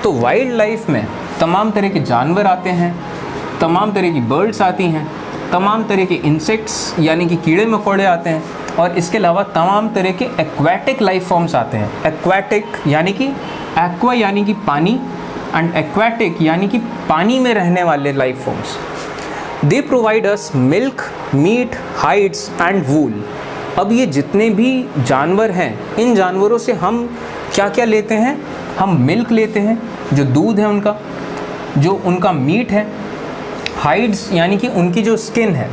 तो wild life में तमाम तरह के जानवर आते हैं, तमाम तरह की बर्ड्स आती हैं, तमाम तरह के इंसेक्ट्स यानी कि कीड़े मकोड़े आते हैं, और इसके अलावा तमाम तरह के एक्वाटिक लाइफ फॉर्म्स आते हैं। एक्वाटिक यानी कि एक्वा यानी कि पानी, एंड एक्वाटिक यानी कि पानी में रहने वाले life forms. They provide us milk, meat, hides and wool. अब ये जितने भी जानवर हैं, इन जानवरों से हम क्या क्या लेते हैं? हम मिल्क लेते हैं, जो दूध है उनका, जो उनका मीट है, हाइड्स यानी कि उनकी जो स्किन है,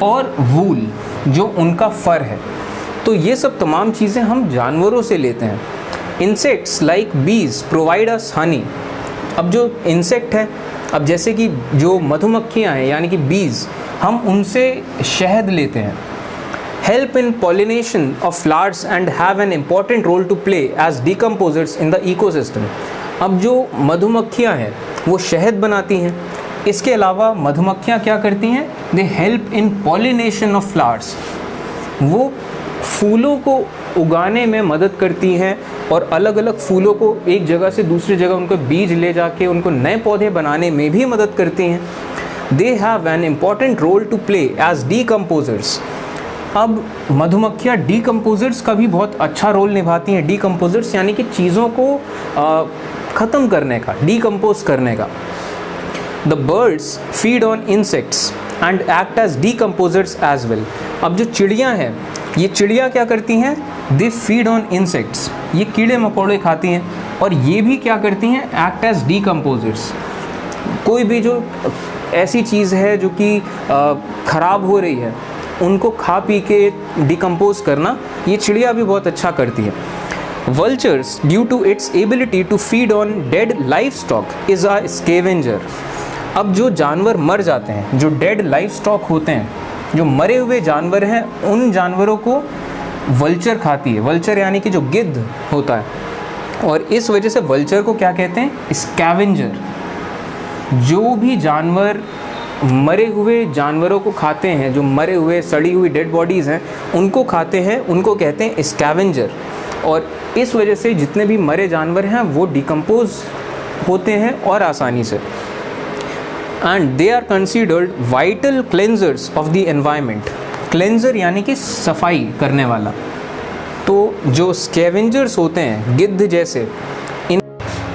और वूल जो उनका फर है। तो ये सब तमाम चीज़ें हम जानवरों से लेते हैं। इंसेक्ट्स लाइक बीज प्रोवाइड अस हनी। अब जो इंसेक्ट है, अब जैसे कि जो मधुमक्खियाँ हैं यानी कि बीज, हम उनसे शहद लेते हैं। Help in pollination of flowers and have an important role to play as decomposers in the ecosystem. अब जो मधुमक्खियाँ हैं वो शहद बनाती हैं। इसके अलावा मधुमक्खियाँ क्या करती हैं? They help in pollination of flowers. वो फूलों को उगाने में मदद करती हैं और अलग अलग फूलों को एक जगह से दूसरी जगह उनको बीज ले जाके उनको नए पौधे बनाने में भी मदद करती हैं। They have an important role to play as decomposers. अब मधुमक्खियाँ डीकम्पोजर्स का भी बहुत अच्छा रोल निभाती हैं। डीकम्पोजर्स यानी कि चीज़ों को ख़त्म करने का, डीकम्पोज करने का। The birds feed on insects and act as decomposers as well. अब जो चिड़ियाँ हैं, ये चिड़ियाँ क्या करती हैं? They feed on insects. ये कीड़े मकोड़े खाती हैं और ये भी क्या करती हैं? Act as decomposers. कोई भी जो ऐसी चीज़ है जो कि ख़राब हो रही है, उनको खा पी के डिकम्पोज करना, ये चिड़िया भी बहुत अच्छा करती है। Vultures due to its ability to feed on dead livestock is a scavenger. अब जो जानवर मर जाते हैं, जो डेड लाइफ स्टॉक होते हैं, जो मरे हुए जानवर हैं, उन जानवरों को वल्चर खाती है। वल्चर यानी कि जो गिद्ध होता है, और इस वजह से वल्चर को क्या कहते हैं? स्कैवेंजर। जो भी जानवर मरे हुए जानवरों को खाते हैं, जो मरे हुए सड़ी हुई डेड बॉडीज़ हैं, उनको खाते हैं, उनको कहते हैं स्कैवेंजर। और इस वजह से जितने भी मरे जानवर हैं वो डिकम्पोज होते हैं और आसानी से। And they are considered vital cleansers of the environment. Cleanser यानी कि सफाई करने वाला। तो जो स्कैवेंजर्स होते हैं गिद्ध जैसे, in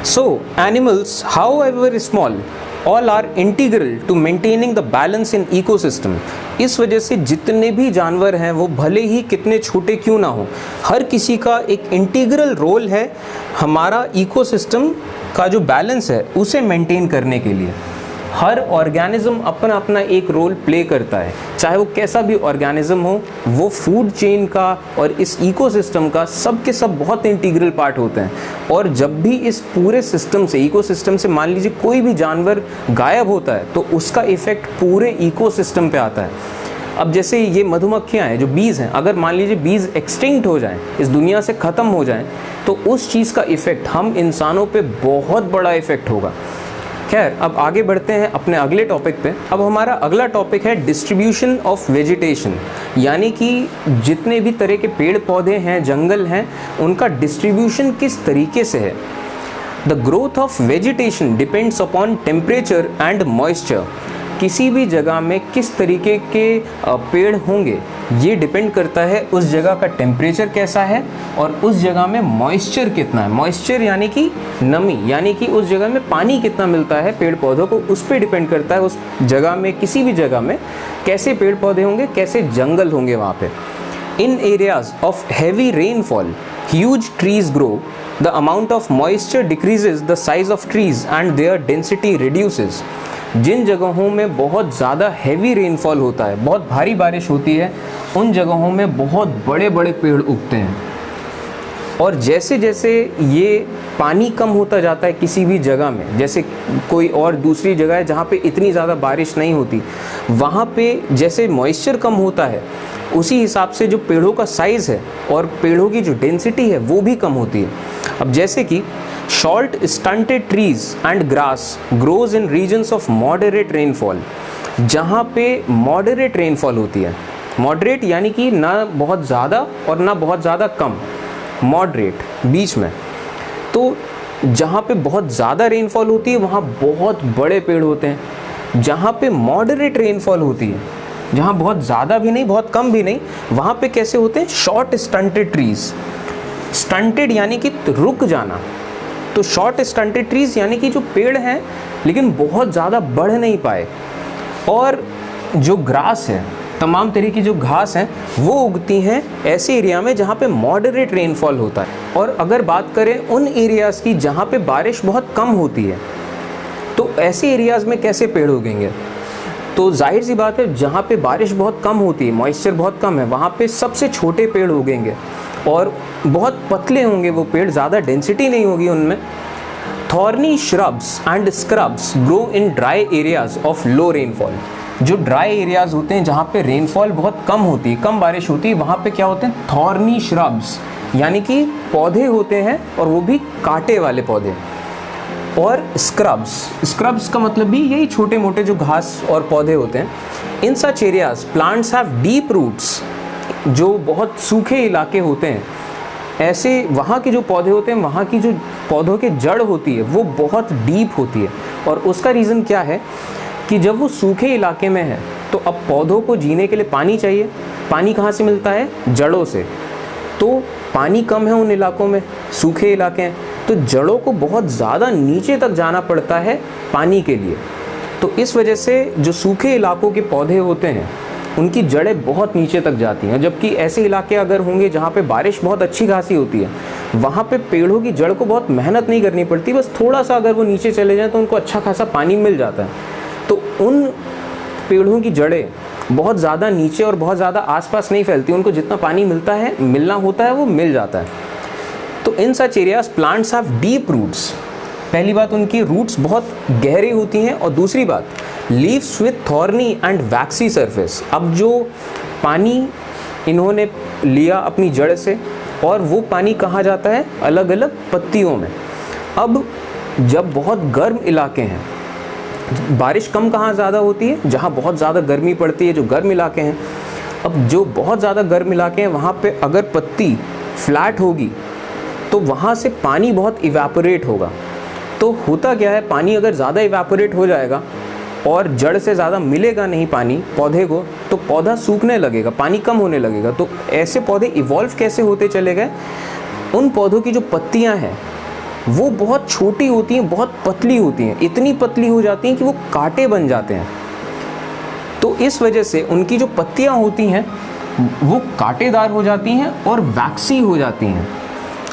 so animals however small all are integral to maintaining the balance in ecosystem. इस वजह से जितने भी जानवर हैं वो भले ही कितने छोटे क्यों ना हो, हर किसी का एक इंटीग्रल रोल है हमारा इकोसिस्टम का जो बैलेंस है उसे मेंटेन करने के लिए। हर ऑर्गेनिज्म अपना अपना एक रोल प्ले करता है, चाहे वो कैसा भी ऑर्गेनिज्म हो। वो फूड चेन का और इस इकोसिस्टम का सब के सब बहुत इंटीग्रल पार्ट होते हैं। और जब भी इस पूरे सिस्टम से, इकोसिस्टम से मान लीजिए कोई भी जानवर गायब होता है तो उसका इफ़ेक्ट पूरे इकोसिस्टम पे आता है। अब जैसे ये मधुमक्खियाँ हैं, जो बीज हैं, अगर मान लीजिए बीज एक्सटिंक्ट हो जाएं, इस दुनिया से ख़त्म हो जाएं, तो उस चीज़ का इफ़ेक्ट हम इंसानों पे बहुत बड़ा इफ़ेक्ट होगा। खैर, अब आगे बढ़ते हैं अपने अगले टॉपिक पे। अब हमारा अगला टॉपिक है डिस्ट्रीब्यूशन ऑफ वेजिटेशन, यानी कि जितने भी तरह के पेड़ पौधे हैं, जंगल हैं, उनका डिस्ट्रीब्यूशन किस तरीके से है। The growth of vegetation depends upon temperature and moisture. किसी भी जगह में किस तरीके के पेड़ होंगे ये डिपेंड करता है उस जगह का टेम्परेचर कैसा है और उस जगह में मॉइस्चर कितना है। मॉइस्चर यानी कि नमी, यानी कि उस जगह में पानी कितना मिलता है पेड़ पौधों को, उस पर डिपेंड करता है उस जगह में, किसी भी जगह में कैसे पेड़ पौधे होंगे, कैसे जंगल होंगे वहाँ पे। In areas of heavy rainfall huge trees grow, the amount of moisture decreases the size of trees and their density reduces. जिन जगहों में बहुत ज़्यादा हैवी रेनफॉल होता है, बहुत भारी बारिश होती है, उन जगहों में बहुत बड़े बड़े पेड़ उगते हैं। और जैसे जैसे ये पानी कम होता जाता है किसी भी जगह में, जैसे कोई और दूसरी जगह है जहाँ पे इतनी ज़्यादा बारिश नहीं होती, वहाँ पे जैसे मॉइस्चर कम होता है उसी हिसाब से जो पेड़ों का साइज़ है और पेड़ों की जो डेंसिटी है वो भी कम होती है। अब जैसे कि short stunted trees and grass grows in regions of moderate rainfall. जहाँ पे मॉडरेट रेनफॉल होती है, मॉडरेट यानी कि ना बहुत ज़्यादा और ना बहुत ज़्यादा कम, मॉडरेट बीच में, तो जहाँ पे बहुत ज़्यादा रेनफॉल होती है वहाँ बहुत बड़े पेड़ होते हैं। जहाँ पे मॉडरेट रेनफॉल होती है, जहाँ बहुत ज़्यादा भी नहीं बहुत कम भी नहीं, वहाँ पे कैसे होते हैं, शॉर्ट स्टंटेड ट्रीज। स्टंटेड यानी कि रुक जाना, तो शॉर्ट स्टंटेड ट्रीज यानी कि जो पेड़ हैं लेकिन बहुत ज़्यादा बढ़ नहीं पाए। और जो ग्रास है, तमाम तरह की जो घास हैं वो उगती हैं ऐसे एरिया में जहाँ पे मॉडरेट रेनफॉल होता है। और अगर बात करें उन एरियाज़ की जहाँ पे बारिश बहुत कम होती है, तो ऐसे एरियाज़ में कैसे पेड़ उगेंगे? तो जाहिर सी बात है, जहाँ पे बारिश बहुत कम होती है, मॉइस्चर बहुत कम है, वहाँ पे सबसे छोटे पेड़ उगेंगे और बहुत पतले होंगे वो पेड़, ज़्यादा डेंसिटी नहीं होगी उनमें। Thorny shrubs and scrubs grow in dry areas of low rainfall. जो ड्राई एरियाज होते हैं जहाँ पे रेनफॉल बहुत कम होती है, कम बारिश होती है, वहाँ पे क्या होते हैं, थॉर्नी श्रब्स यानी कि पौधे होते हैं, और वो भी कांटे वाले पौधे। और स्क्रब्स का मतलब भी यही छोटे मोटे जो घास और पौधे होते हैं। In such areas plants have deep roots. जो बहुत सूखे इलाके होते हैं, ऐसे वहाँ के जो पौधे होते हैं, वहाँ की जो पौधों की जड़ होती है वो बहुत डीप होती है। और उसका रीज़न क्या है कि जब वो सूखे इलाके में है तो अब पौधों को जीने के लिए पानी चाहिए। पानी कहाँ से मिलता है? जड़ों से। तो पानी कम है उन इलाकों में, सूखे इलाके हैं, तो जड़ों को बहुत ज़्यादा नीचे तक जाना पड़ता है पानी के लिए। तो इस वजह से जो सूखे इलाकों के पौधे होते हैं उनकी जड़ें बहुत नीचे तक जाती हैं। जबकि ऐसे इलाके अगर होंगे जहाँ पे बारिश बहुत अच्छी खासी होती है, वहाँ पे पेड़ों की जड़ को बहुत मेहनत नहीं करनी पड़ती, बस थोड़ा सा अगर वो नीचे चले जाएँ तो उनको अच्छा खासा पानी मिल जाता है। तो उन पेड़ों की जड़ें बहुत ज़्यादा नीचे और बहुत ज़्यादा आसपास नहीं फैलती, उनको जितना पानी मिलना होता है वो मिल जाता है। तो in such areas plants have deep roots. पहली बात, उनकी रूट्स बहुत गहरी होती हैं, और दूसरी बात, leaves with thorny and vaccine surface. अब जो पानी इन्होंने लिया अपनी जड़ से, और वो पानी कहाँ जाता है? अलग अलग पत्तियों में। अब जब बहुत गर्म इलाके हैं, बारिश कम कहाँ ज़्यादा होती है? जहाँ बहुत ज़्यादा गर्मी पड़ती है, जो गर्म इलाके हैं। अब जो बहुत ज़्यादा गर्म इलाके हैं वहाँ पे अगर पत्ती फ्लैट होगी तो वहाँ से पानी बहुत इवेपोरेट होगा। तो होता क्या है, पानी अगर ज़्यादा इवेपोरेट हो जाएगा और जड़ से ज़्यादा मिलेगा नहीं पानी पौधे को, तो पौधा सूखने लगेगा, पानी कम होने लगेगा। तो ऐसे पौधे इवॉल्व कैसे होते चले गए? उन पौधों की जो पत्तियाँ हैं वो बहुत छोटी होती हैं, बहुत पतली होती हैं, इतनी पतली हो जाती हैं कि वो कांटे बन जाते हैं। तो इस वजह से उनकी जो पत्तियां होती हैं वो कांटेदार हो जाती हैं और वैक्सी हो जाती हैं।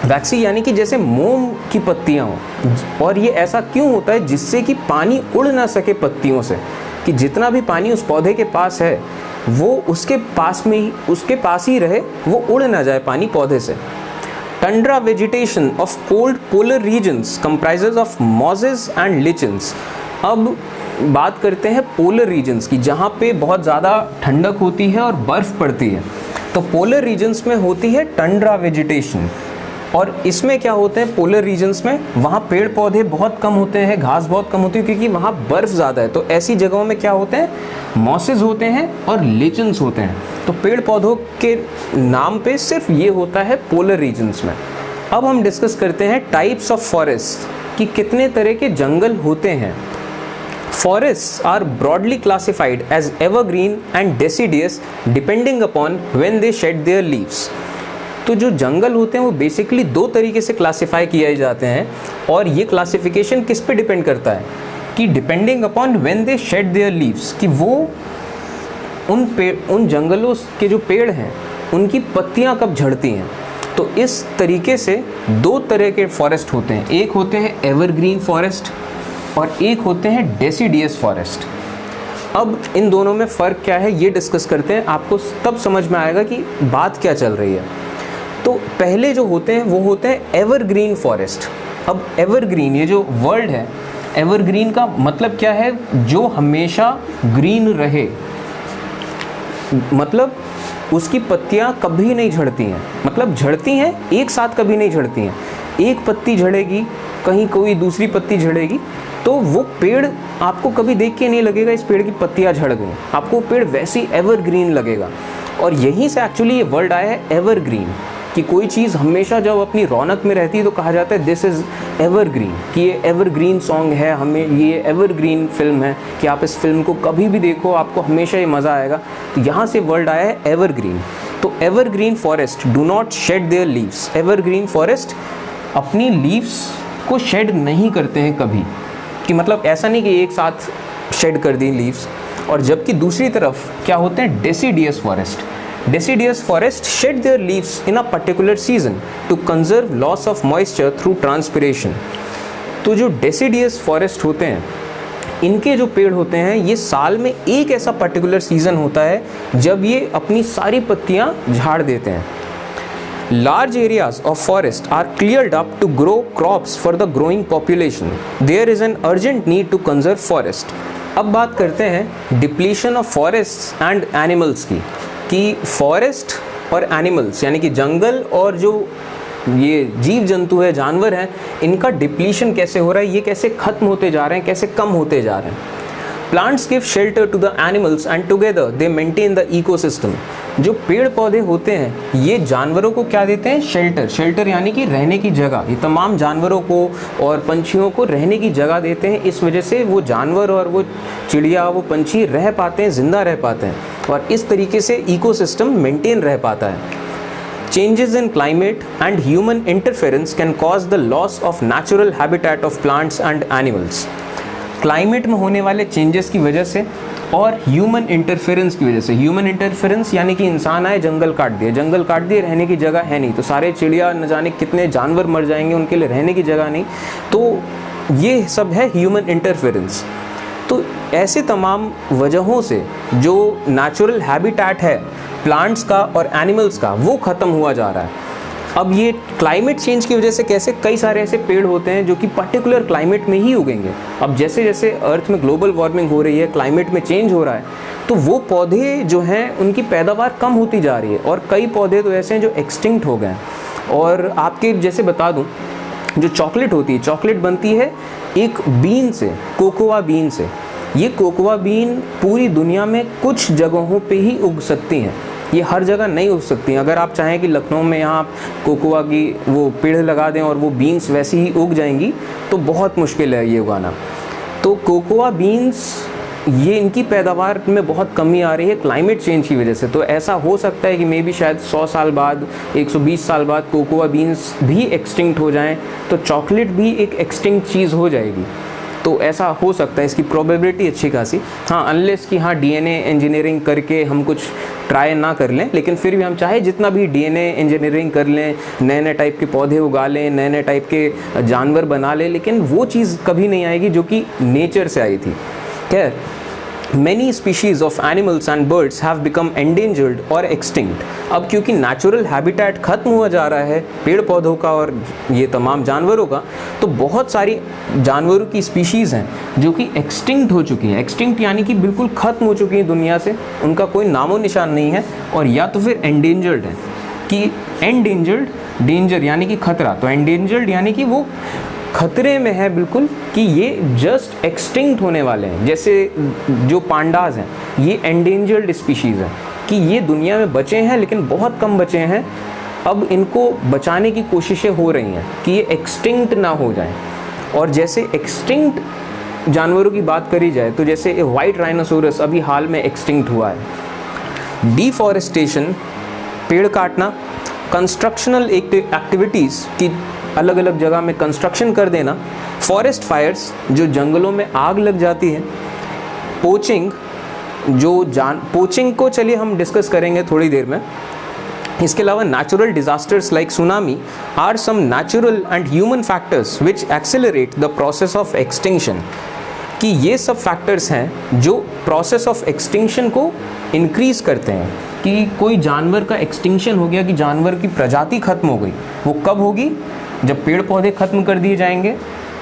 वैक्सी यानी कि जैसे मोम की पत्तियां हों। और ये ऐसा क्यों होता है? जिससे कि पानी उड़ ना सके पत्तियों से, कि जितना भी पानी उस पौधे के पास है वो उसके पास ही रहे, वो उड़ ना जाए पानी पौधे से। Tundra vegetation of cold polar regions comprises of mosses and lichens। अब बात करते हैं पोलर रीजन्स की, जहाँ पे बहुत ज़्यादा ठंडक होती है और बर्फ़ पड़ती है। तो पोलर रीजन्स में होती है टंड्रा वेजिटेशन। और इसमें क्या होते हैं, पोलर रीजन्स में वहाँ पेड़ पौधे बहुत कम होते हैं, घास बहुत कम होती है, क्योंकि वहाँ बर्फ़ ज़्यादा है। तो ऐसी जगहों में क्या होते हैं, मॉसेस होते हैं और लिचन्स होते हैं। तो पेड़ पौधों के नाम पे सिर्फ ये होता है पोलर रीजन्स में। अब हम डिस्कस करते हैं टाइप्स ऑफ फॉरेस्ट, कि कितने तरह के जंगल होते हैं। Forests are broadly classified as evergreen and deciduous depending upon when they shed their leaves। तो जो जंगल होते हैं वो बेसिकली दो तरीके से क्लासिफाई किए जाते हैं, और ये क्लासिफिकेशन किस पे डिपेंड करता है कि depending upon when they shade there leaves, कि वो उन जंगलों के जो पेड़ हैं उनकी पत्तियां कब झड़ती हैं। तो इस तरीके से दो तरह के फॉरेस्ट होते हैं, एक होते हैं एवरग्रीन फॉरेस्ट और एक होते हैं डेसिडियस फॉरेस्ट। अब इन दोनों में फ़र्क क्या है ये डिस्कस करते हैं, आपको तब समझ में आएगा कि बात क्या चल रही है। तो पहले जो होते हैं वो होते हैं एवरग्रीन फॉरेस्ट। अब एवरग्रीन, ये जो वर्ड है, एवरग्रीन का मतलब क्या है? जो हमेशा ग्रीन रहे, मतलब उसकी पत्तियां कभी नहीं झड़ती हैं, मतलब झड़ती हैं एक साथ कभी नहीं झड़ती हैं। एक पत्ती झड़ेगी, कहीं कोई दूसरी पत्ती झड़ेगी, तो वो पेड़ आपको कभी देख के नहीं लगेगा इस पेड़ की पत्तियां झड़ गई, आपको पेड़ वैसी एवरग्रीन लगेगा। और यहीं से एक्चुअली ये वर्ड आया है एवरग्रीन। कि कोई चीज़ हमेशा जब अपनी रौनक में रहती है तो कहा जाता है दिस इज़ एवरग्रीन, कि ये एवरग्रीन सॉन्ग है, हमें ये एवरग्रीन फिल्म है कि आप इस फिल्म को कभी भी देखो आपको हमेशा ये मज़ा आएगा। तो यहाँ से वर्ड आया है एवरग्रीन। तो evergreen forest do not shade there leaves, evergreen forest अपनी लीव्स को शेड नहीं करते हैं कभी, कि मतलब ऐसा नहीं कि एक साथ शेड कर दी लीव्स। और जबकि दूसरी तरफ क्या होते हैं deciduous forest, deciduous forest shade there leaves in a particular season two conserve loss of moisture through transpiration. तो जो डेसिडियस फॉरेस्ट होते हैं इनके जो पेड़ होते हैं ये साल में एक ऐसा पर्टिकुलर सीजन होता है जब ये अपनी सारी पत्तियां झाड़ देते हैं। Large areas of forest are cleared up to grow crops for the growing population. There is an urgent need to conserve forest. अब बात करते हैं depletion of forest and animals की, कि फॉरेस्ट और एनिमल्स यानी कि जंगल और जो ये जीव जंतु है, जानवर हैं, इनका डिप्लीशन कैसे हो रहा है, ये कैसे खत्म होते जा रहे हैं, कैसे कम होते जा रहे हैं। Plants give shelter to the animals and together they maintain the ecosystem. जो पेड़ पौधे होते हैं ये जानवरों को क्या देते हैं, शेल्टर, शेल्टर यानी कि रहने की जगह। ये तमाम जानवरों को और पंछियों को रहने की जगह देते हैं, इस वजह से वो जानवर और वो चिड़िया, वो पंछी रह पाते हैं, जिंदा रह पाते हैं, और इस तरीके से इकोसिस्टम मेंटेन रह पाता है। Changes in climate and human interference can cause the loss of natural habitat of plants and animals. Climate में होने वाले चेंजेस की वजह से और ह्यूमन इंटरफेरेंस की वजह से, ह्यूमन इंटरफेरेंस यानी कि इंसान आए, जंगल काट दिए, जंगल काट दिए, रहने की जगह है नहीं, तो सारे चिड़िया न जाने कितने जानवर मर जाएंगे, उनके लिए रहने की जगह नहीं, तो ये सब है ह्यूमन इंटरफेरेंस। तो ऐसे तमाम वजहों से जो नेचुरल हैबिटेट है प्लांट्स का और एनिमल्स का वो ख़त्म हुआ जा रहा है। अब ये क्लाइमेट चेंज की वजह से कैसे, कई सारे ऐसे पेड़ होते हैं जो कि पर्टिकुलर क्लाइमेट में ही उगेंगे। अब जैसे जैसे अर्थ में ग्लोबल वार्मिंग हो रही है, क्लाइमेट में चेंज हो रहा है, तो वो पौधे जो हैं उनकी पैदावार कम होती जा रही है, और कई पौधे तो ऐसे हैं जो एक्सटिंक्ट हो गए हैं। और आपके जैसे बता दूं, जो चॉकलेट होती है, चॉकलेट बनती है एक बीन से, कोकोआ बीन से। ये कोकोआ बीन पूरी दुनिया में कुछ जगहों पे ही उग सकती हैं, ये हर जगह नहीं उग सकती। अगर आप चाहें कि लखनऊ में यहाँ कोकोआ की वो पेड़ लगा दें और वो बीन्स वैसी ही उग जाएंगी तो बहुत मुश्किल है ये उगाना। तो कोकोआ बीन्स ये इनकी पैदावार में बहुत कमी आ रही है क्लाइमेट चेंज की वजह से। तो ऐसा हो सकता है कि मे बी शायद 100 साल बाद, 120 साल बाद कोकोआ बीन्स भी एक्सटिंक्ट हो जाएं, तो चॉकलेट भी एक एक्सटिंक्ट चीज़ हो जाएगी। तो ऐसा हो सकता है, इसकी प्रोबेबिलिटी अच्छी खासी। हाँ, अनलेस कि हाँ डीएनए इंजीनियरिंग करके हम कुछ ट्राई ना कर लें, लेकिन फिर भी हम चाहे जितना भी डीएनए इंजीनियरिंग कर लें, नए नए टाइप के पौधे उगा लें, नए नए टाइप के जानवर बना लें, लेकिन वो चीज़ कभी नहीं आएगी जो कि नेचर से आई थी। खैर, many species of animals and birds have become endangered or extinct. अब क्योंकि नेचुरल हैबिटेट खत्म हुआ जा रहा है पेड़ पौधों का और ये तमाम जानवरों का, तो बहुत सारी जानवरों की स्पीशीज़ हैं जो कि एक्सटिंक्ट हो चुकी हैं। एक्सटिंक्ट यानी कि बिल्कुल ख़त्म हो चुकी हैं दुनिया से, उनका कोई नामो निशान नहीं है, और या तो फिर एंडेंजर्ड है। कि एंडेंजर्ड, डेंजर यानी कि खतरा, तो एंडेंजर्ड यानी कि वो खतरे में है बिल्कुल, कि ये जस्ट एक्सटिंक्ट होने वाले हैं। जैसे जो पांडाज हैं ये एंडेंजर्ड स्पीशीज़ हैं, कि ये दुनिया में बचे हैं लेकिन बहुत कम बचे हैं। अब इनको बचाने की कोशिशें हो रही हैं कि ये एक्सटिंक्ट ना हो जाएं। और जैसे एक्सटिंक्ट जानवरों की बात करी जाए तो जैसे वाइट राइनोसोरस अभी हाल में एक्सटिंक्ट हुआ है। डिफॉरेस्टेशन, पेड़ काटना, कंस्ट्रक्शनल एक्टिविटीज़ की अलग अलग जगह में कंस्ट्रक्शन कर देना, फॉरेस्ट फायर्स जो जंगलों में आग लग जाती है, पोचिंग पोचिंग को चलिए हम डिस्कस करेंगे थोड़ी देर में। इसके अलावा natural disasters like tsunami are some natural and human factors which accelerate the process of extinction. कि ये सब फैक्टर्स हैं जो प्रोसेस ऑफ एक्सटिंक्शन को इंक्रीज़ करते हैं। कि कोई जानवर का एक्सटिंक्शन हो गया, कि जानवर की प्रजाति खत्म हो गई, वो कब होगी? जब पेड़ पौधे ख़त्म कर दिए जाएंगे,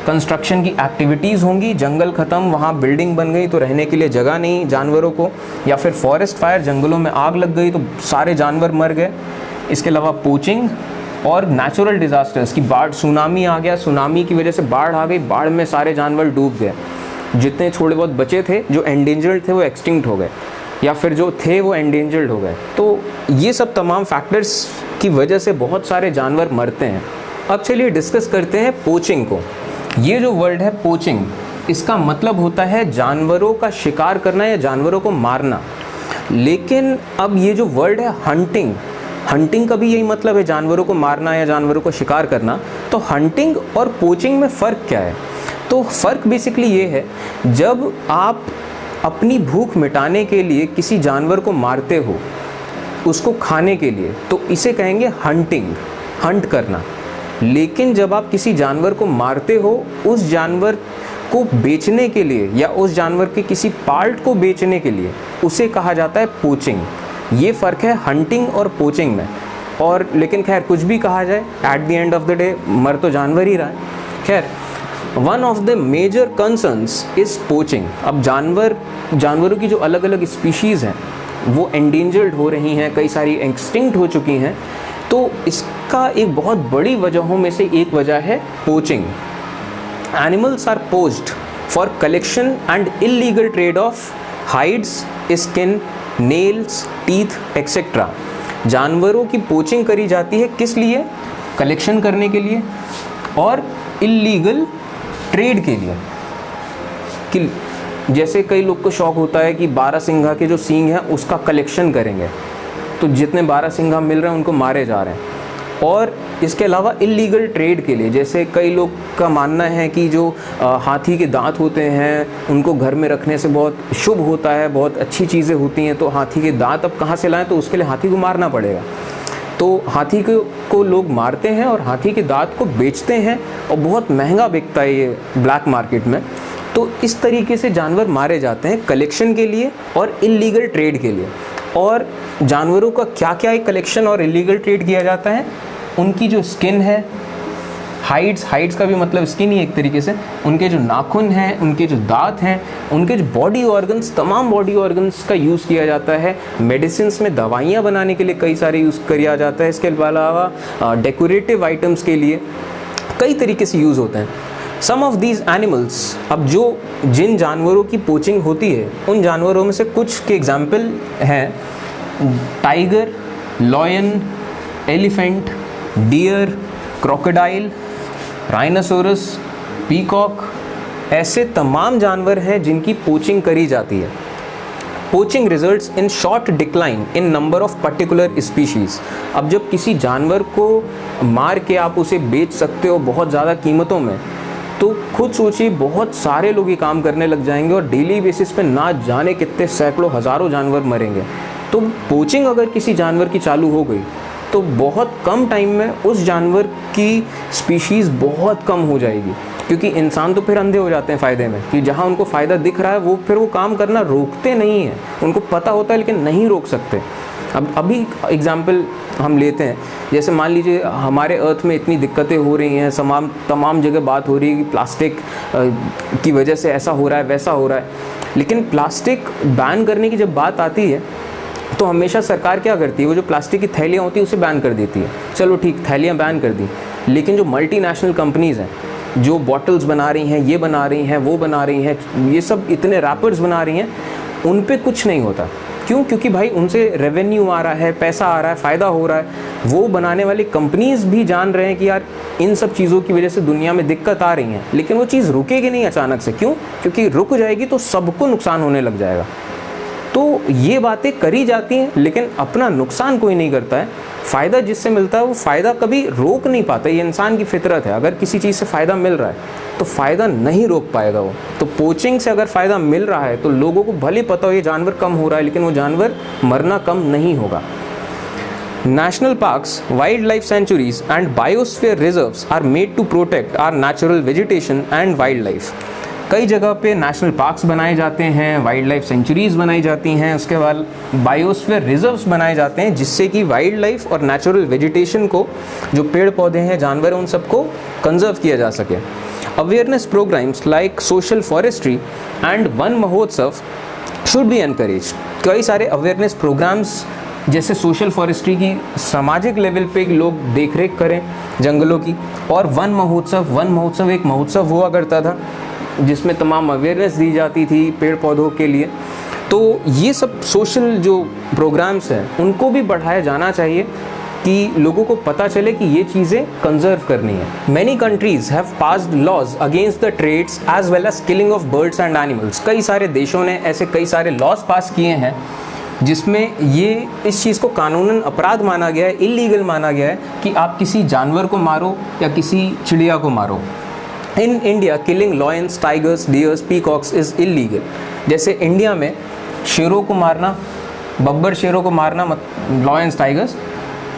कंस्ट्रक्शन की एक्टिविटीज़ होंगी, जंगल ख़त्म, वहाँ बिल्डिंग बन गई तो रहने के लिए जगह नहीं जानवरों को, या फिर फॉरेस्ट फायर, जंगलों में आग लग गई तो सारे जानवर मर गए। इसके अलावा पोचिंग और नेचुरल डिज़ास्टर्स की बाढ़, सुनामी आ गया, सुनामी की वजह से बाढ़ आ गई, बाढ़ में सारे जानवर डूब गए, जितने थोड़े बहुत बचे थे जो एंडेंजर्ड थे वो एक्सटिंक्ट हो गए। या फिर जो थे वो एंडेंजर्ड हो गए। तो ये सब तमाम फैक्टर्स की वजह से बहुत सारे जानवर मरते हैं। अब चलिए डिस्कस करते हैं पोचिंग को। ये जो वर्ड है पोचिंग, इसका मतलब होता है जानवरों का शिकार करना या जानवरों को मारना। लेकिन अब ये जो वर्ड है हंटिंग, हंटिंग का भी यही मतलब है, जानवरों को मारना या जानवरों को शिकार करना। तो हंटिंग और पोचिंग में फ़र्क क्या है? तो फ़र्क बेसिकली ये है, जब आप अपनी भूख मिटाने के लिए किसी जानवर को मारते हो उसको खाने के लिए, तो इसे कहेंगे हंटिंग, हंट करना। लेकिन जब आप किसी जानवर को मारते हो उस जानवर को बेचने के लिए या उस जानवर के किसी पार्ट को बेचने के लिए, उसे कहा जाता है पोचिंग। ये फ़र्क है हंटिंग और पोचिंग में। और लेकिन खैर कुछ भी कहा जाए, at the end of the day मर तो जानवर ही रहा है। खैर, one of the major concerns is poaching. अब जानवरों की जो अलग अलग स्पीशीज़ हैं वो एंडेंजर्ड हो रही हैं, कई सारी एक्सटिंक्ट हो चुकी हैं। तो इसका एक बहुत बड़ी वजहों में से एक वजह है poaching. Animals are poached for collection and illegal trade of hides, skin, nails, teeth etcetera. जानवरों की पोचिंग करी जाती है किस लिए? कलेक्शन करने के लिए और इलीगल ट्रेड के लिए। कि जैसे कई लोग को शौक़ होता है कि बारहसिंघा के जो सींग हैं उसका कलेक्शन करेंगे, तो जितने बारहसिंघा मिल रहे हैं उनको मारे जा रहे हैं। और इसके अलावा इलीगल ट्रेड के लिए, जैसे कई लोग का मानना है कि जो हाथी के दांत होते हैं उनको घर में रखने से बहुत शुभ होता है, बहुत अच्छी चीज़ें होती हैं, तो हाथी के दांत अब कहाँ से लाएं? तो उसके लिए हाथी को मारना पड़ेगा। तो हाथी को लोग मारते हैं और हाथी के दांत को बेचते हैं और बहुत महंगा बिकता है ये ब्लैक मार्केट में। तो इस तरीके से जानवर मारे जाते हैं कलेक्शन के लिए और इलीगल ट्रेड के लिए। और जानवरों का क्या क्या एक कलेक्शन और इलीगल ट्रेड किया जाता है? उनकी जो स्किन है, हाइड्स का भी मतलब स्किन ही एक तरीके से, उनके जो नाखून हैं, उनके जो दांत हैं, उनके जो बॉडी ऑर्गन्स, तमाम बॉडी ऑर्गन्स का यूज़ किया जाता है। मेडिसिन्स में दवाइयाँ बनाने के लिए कई सारे यूज़ किया जाता है। इसके अलावा डेकोरेटिव आइटम्स के लिए कई तरीके से यूज़ होते हैं। सम ऑफ दीज एनिमल्स, अब जिन जानवरों की पोचिंग होती है उन जानवरों में से कुछ के एग्जाम्पल हैं tiger, lion, elephant, deer, crocodile, rhinoceros, peacock. ऐसे तमाम जानवर हैं जिनकी पोचिंग करी जाती है। Poaching results in short decline in number of particular species. अब जब किसी जानवर को मार के आप उसे बेच सकते हो बहुत ज़्यादा कीमतों में, तो खुद सोचिए बहुत सारे लोग ये काम करने लग जाएंगे और डेली बेसिस पे ना जाने कितने सैकड़ों हज़ारों जानवर मरेंगे। तो पोचिंग अगर किसी जानवर की चालू हो गई तो बहुत कम टाइम में उस जानवर की स्पीशीज़ बहुत कम हो जाएगी, क्योंकि इंसान तो फिर अंधे हो जाते हैं फ़ायदे में, कि जहाँ उनको फ़ायदा दिख रहा है वो फिर वो काम करना रोकते नहीं हैं। उनको पता होता है लेकिन नहीं रोक सकते। अब अभी एग्जाम्पल हम लेते हैं, जैसे मान लीजिए हमारे अर्थ में इतनी दिक्कतें हो रही हैं, तमाम जगह बात हो रही है कि प्लास्टिक की वजह से ऐसा हो रहा है, वैसा हो रहा है। लेकिन प्लास्टिक बैन करने की जब बात आती है तो हमेशा सरकार क्या करती है? वो जो प्लास्टिक की थैलियाँ होती है उसे बैन कर देती है। चलो ठीक, थैलियाँ बैन कर दी, लेकिन जो मल्टीनेशनल कंपनीज़ हैं जो बॉटल्स बना रही हैं, ये बना रही हैं, वो बना रही हैं, ये सब इतने रैपर्स बना रही हैं, उन पे कुछ नहीं होता। क्यों? क्योंकि भाई उनसे रेवेन्यू आ रहा है, पैसा आ रहा है, फ़ायदा हो रहा है। वो बनाने वाली कंपनीज़ भी जान रहे हैं कि यार इन सब चीज़ों की वजह से दुनिया में दिक्कत आ रही हैं, लेकिन वो चीज़ रुकेगी नहीं अचानक से। क्यों? क्योंकि रुक जाएगी तो सबको नुकसान होने लग जाएगा। तो ये बातें करी जाती हैं लेकिन अपना नुकसान कोई नहीं करता है। फ़ायदा जिससे मिलता है वो फ़ायदा कभी रोक नहीं पाता। ये इंसान की फितरत है। अगर किसी चीज़ से फ़ायदा मिल रहा है तो फ़ायदा नहीं रोक पाएगा वो। तो पोचिंग से अगर फ़ायदा मिल रहा है तो लोगों को भले पता हो ये जानवर कम हो रहा है, लेकिन वो जानवर मरना कम नहीं होगा। National parks, wildlife sanctuaries and biosphere reserves are made to protect our natural vegetation and wildlife. कई जगह पे नेशनल पार्क्स बनाए जाते हैं, वाइल्ड लाइफ सेंचुरीज़ बनाई जाती हैं, उसके बाद बायोस्फीयर रिजर्व्स बनाए जाते हैं, जिससे कि वाइल्ड लाइफ और नेचुरल वेजिटेशन को, जो पेड़ पौधे हैं, जानवर हैं, उन सबको कंजर्व किया जा सके। Awareness programmes like social forestry and Van Mahotsav should be encourage. कई सारे अवेयरनेस प्रोग्राम्स जैसे सोशल फॉरेस्ट्री की सामाजिक लेवल पे लोग देख रेख करें जंगलों की, और वन महोत्सव एक महोत्सव हुआ करता था जिसमें तमाम अवेयरनेस दी जाती थी पेड़ पौधों के लिए। तो ये सब सोशल जो प्रोग्राम्स हैं उनको भी बढ़ाया जाना चाहिए कि लोगों को पता चले कि ये चीज़ें कंजर्व करनी है। Many countries have passed laws against the trades as well as killing of birds and animals. कई सारे देशों ने ऐसे कई सारे लॉज पास किए हैं जिसमें ये इस चीज़ को कानूनन अपराध माना गया है, इलीगल माना गया है कि आप किसी जानवर को मारो या किसी चिड़िया को मारो। In India killing lions, tigers, dears, peacocks is illegal. जैसे इंडिया में शेरों को मारना, बब्बर शेरों को मारना, लॉयंस, टाइगर्स,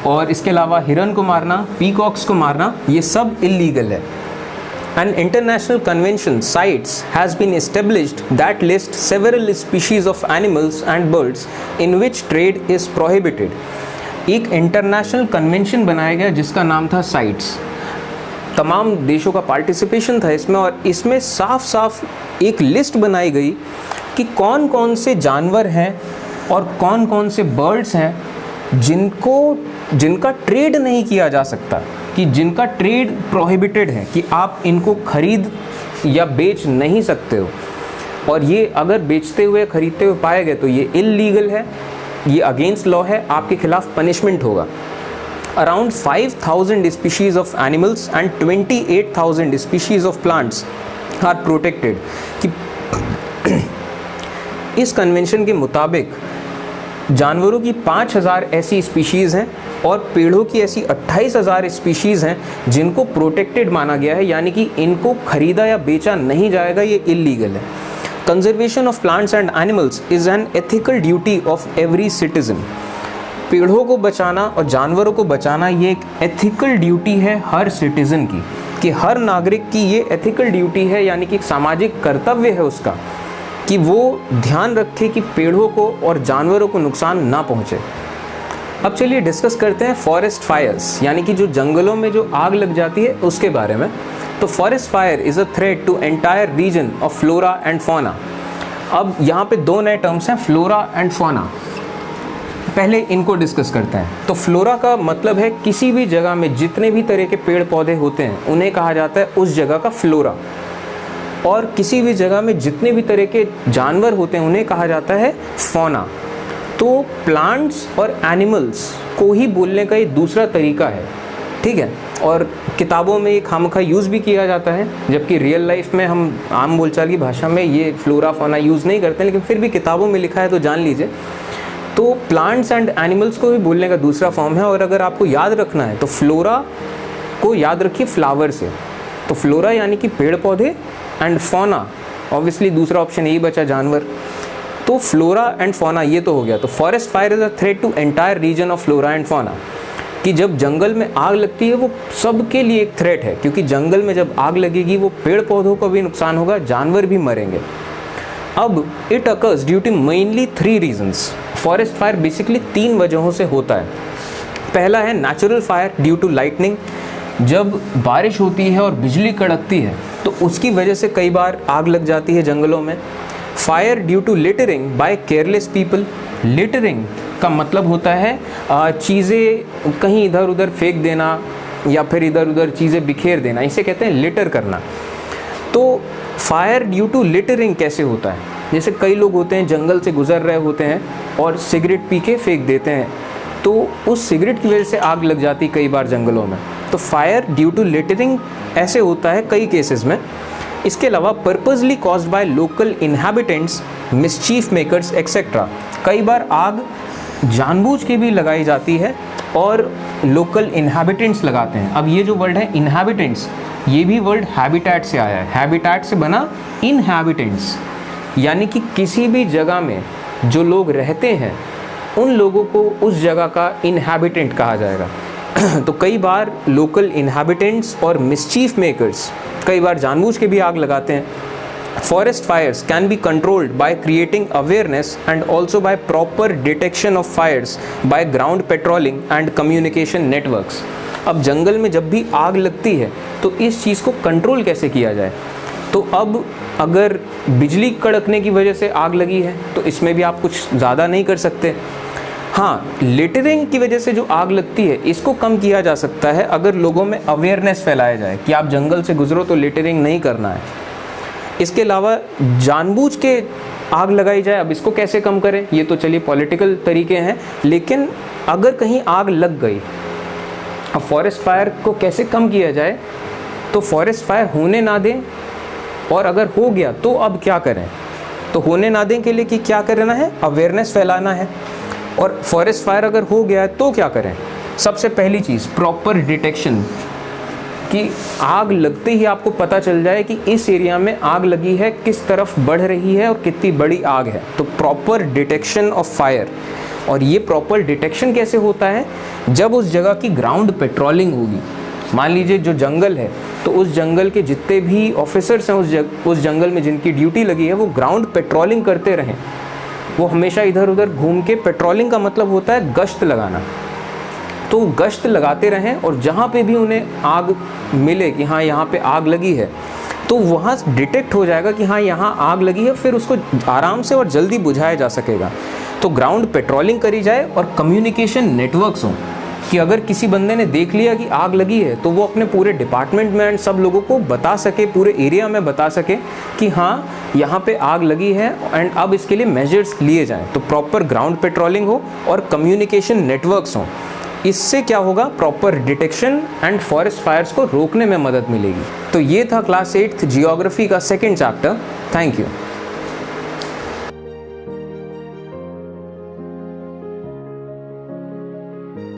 और इसके अलावा हिरन को मारना, पीकॉक्स को मारना, ये सब इलीगल है। An international convention CITES has been established that lists several species of animals and birds in which trade is prohibited. एक इंटरनेशनल कन्वेंशन बनाया गया जिसका नाम था CITES। तमाम देशों का पार्टिसिपेशन था इसमें, और इसमें साफ साफ एक लिस्ट बनाई गई कि कौन कौन से जानवर हैं और कौन कौन से बर्ड्स हैं जिनका ट्रेड नहीं किया जा सकता, कि जिनका ट्रेड प्रोहिबिटेड है, कि आप इनको खरीद या बेच नहीं सकते हो, और ये अगर बेचते हुए खरीदते हुए पाए गए तो ये इलीगल है, ये अगेंस्ट लॉ है, आपके खिलाफ पनिशमेंट होगा। Around 5000 species of animals and 28,000 species of plants are protected. कि इस कन्वेंशन के मुताबिक जानवरों की 5000 ऐसी स्पीशीज़ हैं और पेड़ों की ऐसी 28,000 स्पीशीज़ हैं जिनको प्रोटेक्टेड माना गया है, यानी कि इनको खरीदा या बेचा नहीं जाएगा, ये इलीगल है। Conservation of plants and animals is an ethical duty of every citizen. पेड़ों को बचाना और जानवरों को बचाना ये एक एथिकल ड्यूटी है हर सिटीज़न की, कि हर नागरिक की ये एथिकल ड्यूटी है, यानी कि एक सामाजिक कर्तव्य है उसका कि वो ध्यान रखे कि पेड़ों को और जानवरों को नुकसान ना पहुँचे। अब चलिए डिस्कस करते हैं फॉरेस्ट फायर्स, यानी कि जो जंगलों में जो आग लग जाती है उसके बारे में। तो forest fire is a threat to entire region of flora and fauna. अब यहाँ पे दो नए टर्म्स हैं, फ्लोरा एंड फौना। पहले इनको डिस्कस करते हैं। तो फ्लोरा का मतलब है किसी भी जगह में जितने भी तरह के पेड़ पौधे होते हैं उन्हें कहा जाता है उस जगह का फ्लोरा, और किसी भी जगह में जितने भी तरह के जानवर होते हैं उन्हें कहा जाता है फौना। तो प्लांट्स और एनिमल्स को ही बोलने का ये दूसरा तरीका है, ठीक है। और किताबों में ये खामखा यूज़ भी किया जाता है, जबकि रियल लाइफ में हम आम बोलचाल की भाषा में ये फ्लोरा फौना यूज़ नहीं करते, लेकिन फिर भी किताबों में लिखा है तो जान लीजिए। तो प्लांट्स एंड एनिमल्स को भी बोलने का दूसरा फॉर्म है। और अगर आपको याद रखना है तो फ्लोरा को याद रखिए फ्लावर से। तो फ्लोरा यानी कि पेड़ पौधे, एंड फौना ऑब्वियसली दूसरा ऑप्शन यही बचा, जानवर। तो फ्लोरा एंड फौना ये तो हो गया। तो forest fire is a threat to entire region of flora and fauna, कि जब जंगल में आग लगती है वो सबके लिए एक थ्रेट है, क्योंकि जंगल में जब आग लगेगी वो पेड़ पौधों को भी नुकसान होगा, जानवर भी मरेंगे। अब it occurs due to mainly 3 reasons. Forest fire basically 3 वजहों से होता है। पहला है natural fire due to lightning. जब बारिश होती है और बिजली कड़कती है तो उसकी वजह से कई बार आग लग जाती है जंगलों में। Fire due to littering by careless people. Littering का मतलब होता है चीज़ें कहीं इधर उधर फेंक देना या फिर इधर उधर चीज़ें बिखेर देना, इसे कहते हैं लिटर करना। तो फायर ड्यू टू लिटरिंग कैसे होता है? जैसे कई लोग होते हैं जंगल से गुजर रहे होते हैं और सिगरेट पी के फेंक देते हैं, तो उस सिगरेट की वजह से आग लग जाती कई बार जंगलों में। तो फायर ड्यू टू लिटरिंग ऐसे होता है कई केसेस में। इसके अलावा purposely caused by local inhabitants, mischief makers etcetera. कई बार आग जानबूझ के भी लगाई जाती है और लोकल इनहैबिटेंट्स लगाते हैं। अब ये जो वर्ड है इनहैबिटेंट्स, ये भी वर्ड हैबिटेट से आया है। हैबिटेट से बना इनहैबिटेंट्स, यानी कि किसी भी जगह में जो लोग रहते हैं उन लोगों को उस जगह का इनहैबिटेंट कहा जाएगा। तो कई बार लोकल इनहैबिटेंट्स और मिसचीफ मेकर्स कई बार जानबूझ के भी आग लगाते हैं। Forest fires can be controlled by creating awareness and also by proper detection of fires by ground patrolling and communication networks. अब जंगल में जब भी आग लगती है तो इस चीज़ को कंट्रोल कैसे किया जाए? तो अब अगर बिजली कड़कने की वजह से आग लगी है तो इसमें भी आप कुछ ज़्यादा नहीं कर सकते। हाँ, लिटरिंग की वजह से जो आग लगती है इसको कम किया जा सकता है अगर लोगों में अवेयरनेस फैलाया जाए कि आप जंगल से गुजरो तो लिटरिंग नहीं करना है। इसके अलावा जानबूझ के आग लगाई जाए। अब इसको कैसे कम करें, ये तो चलिए पॉलिटिकल तरीके हैं, लेकिन अगर कहीं आग लग गई, अब फॉरेस्ट फायर को कैसे कम किया जाए, तो फॉरेस्ट फायर होने ना दें, और अगर हो गया तो अब क्या करें। तो होने ना दें के लिए कि क्या करना है, अवेयरनेस फैलाना है। और फॉरेस्ट फायर अगर हो गया है तो क्या करें। सबसे पहली चीज़ प्रॉपर डिटेक्शन, कि आग लगते ही आपको पता चल जाए कि इस एरिया में आग लगी है, किस तरफ बढ़ रही है और कितनी बड़ी आग है। तो प्रॉपर डिटेक्शन ऑफ फायर। और ये प्रॉपर डिटेक्शन कैसे होता है, जब उस जगह की ग्राउंड पेट्रोलिंग होगी। मान लीजिए जो जंगल है, तो उस जंगल के जितने भी ऑफिसर्स हैं उस जंगल में जिनकी ड्यूटी लगी है, वो ग्राउंड पेट्रोलिंग करते रहें। वो हमेशा इधर उधर घूम के, पेट्रोलिंग का मतलब होता है गश्त लगाना, तो गश्त लगाते रहें, और जहाँ पे भी उन्हें आग मिले कि हाँ यहाँ पे आग लगी है, तो वहाँ डिटेक्ट हो जाएगा कि हाँ यहाँ आग लगी है, फिर उसको आराम से और जल्दी बुझाया जा सकेगा। तो ग्राउंड पेट्रोलिंग करी जाए और कम्युनिकेशन नेटवर्क्स हों, कि अगर किसी बंदे ने देख लिया कि आग लगी है, तो वो अपने पूरे डिपार्टमेंट में एंड सब लोगों को बता सके, पूरे एरिया में बता सके कि हाँ यहाँ पे आग लगी है एंड अब इसके लिए मेजर्स लिए जाएं। तो प्रॉपर ग्राउंड पेट्रोलिंग हो और कम्युनिकेशन नेटवर्क्स हों। इससे क्या होगा, proper detection and forest fires को रोकने में मदद मिलेगी। तो ये था क्लास 8th जियोग्राफी का सेकेंड चैप्टर। Thank you.